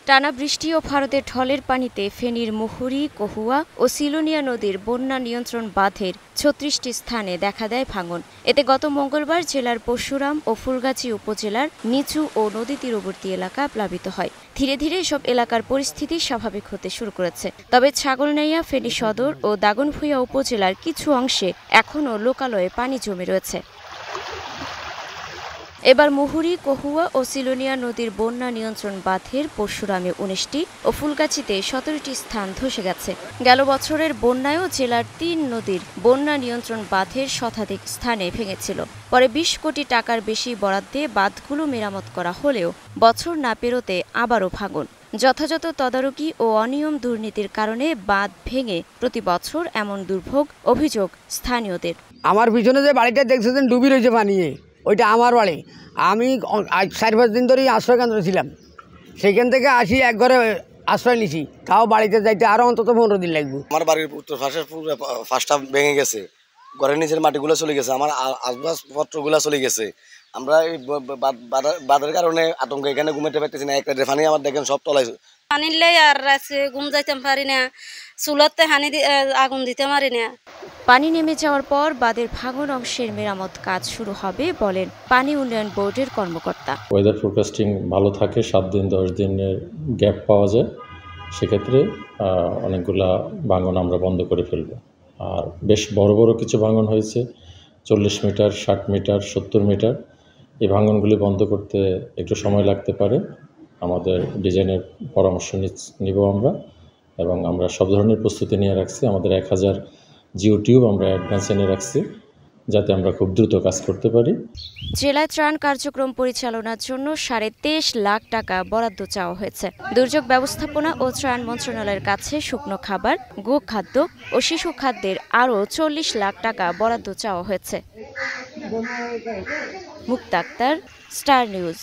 টানা বৃষ্টি ও ভারতের ঢলের পানিতে ফেনীর মুহুরী, কহুয়া ও সিলোনিয়া নদীর বন্যা নিয়ন্ত্রণ বাঁধের ৩৬টি স্থানে দেখা দেয় ভাঙন। এতে গত মঙ্গলবার জেলার পরশুরাম ও ফুলগাজী উপজেলার নিচু ও নদী তীরবর্তী এলাকা প্লাবিত হয়। ধীরে ধীরে এসব এলাকার পরিস্থিতি স্বাভাবিক হতে শুরু করেছে। তবে ছাগলনাইয়া, ফেনী সদর ও দাগনভূঞা উপজেলার কিছু অংশে এখনও লোকালয়ে পানি জমে রয়েছে। এবার মুহুরী, কহুয়া ও সিলোনিয়া নদীর বন্যা নিয়ন্ত্রণ বাঁধের পরশুরামে ১৯টি ও ফুলগাজীতে ১৭টি স্থান ধসে গেছে। গেল বছরের বন্যায়ও জেলার ৩ নদীর বন্যা নিয়ন্ত্রণ বাঁধের শতাধিক স্থানে ভেঙেছিল। পরে ২০ কোটি টাকার বেশি বরাদ্দে বাঁধগুলো মেরামত করা হলেও বছর না পেরোতে আবারও ভাঙন। যথাযথ তদারকি ও অনিয়ম দুর্নীতির কারণে বাঁধ ভেঙে প্রতি বছর এমন দুর্ভোগ অভিযোগ স্থানীয়দের। আমার পিছনে যে বাড়িটা দেখছেন ডুবি রয়েছে পানিয়ে, ওইটা আমার বাড়ি। আমি ৪-৫ দিন ধরেই আশ্রয় কেন্দ্রে ছিলাম, সেইখান থেকে আসি এক ঘরে আশ্রয় নিছি। তাও বাড়িতে যাইতে আরও অন্তত ১৫ দিন লাগবে। আমার বাড়ির উত্তর পাশের ফার্স্টটা ভেঙে গেছে, ঘরের নিচের মাটিগুলো চলে গেছে, আমার আসবাবপত্রগুলো চলে গেছে। আমরা এই বাঁধের কারণে আতঙ্কে এখানে ঘুমাতে পারতেছি না। একটা পানি আমার দেখেন সব তলায় পানি লাই আর ঘুম যাইতে পারি না, চুলাতে আগুন দিতে পারি না। পানি নেমে যাওয়ার পর বাঁধের ভাঙন অংশের মেরামত কাজ শুরু হবে বলেন পানি উন্নয়ন বোর্ডের কর্মকর্তা। ওয়েদার ফোরকাস্টিং ভালো থাকে, ৭ দিন ১০ দিনের গ্যাপ পাওয়া যায়, সেক্ষেত্রে অনেকগুলা ভাঙন আমরা বন্ধ করে ফেলব। আর বেশ বড় বড় কিছু ভাঙন হয়েছে, ৪০ মিটার, ৬০ মিটার, ৭০ মিটার। এই ভাঙনগুলি বন্ধ করতে একটু সময় লাগতে পারে। আমাদের ডিজাইনের পরামর্শ নিব আমরা, এবং আমরা সব ধরনের প্রস্তুতি নিয়ে রাখছি। আমাদের ১,০০০ জিও টিউব আমরা অ্যাডভান্স এনে রাখছি, যাতে আমরা খুব দ্রুত কাজ করতে পারি। জেলায় ত্রাণ কার্যক্রম পরিচালনার জন্য ২.৫ লাখ টাকা বরাদ্দ চাওয়া হয়েছে। দুর্যোগ ব্যবস্থাপনা ও ত্রাণ মন্ত্রণালয়ের কাছে শুকনো খাবার, গোখাদ্য ও শিশু খাদ্যের আরও ৪০ লাখ টাকা বরাদ্দ চাওয়া হয়েছে। মুক্তা আক্তার, স্টার নিউজ।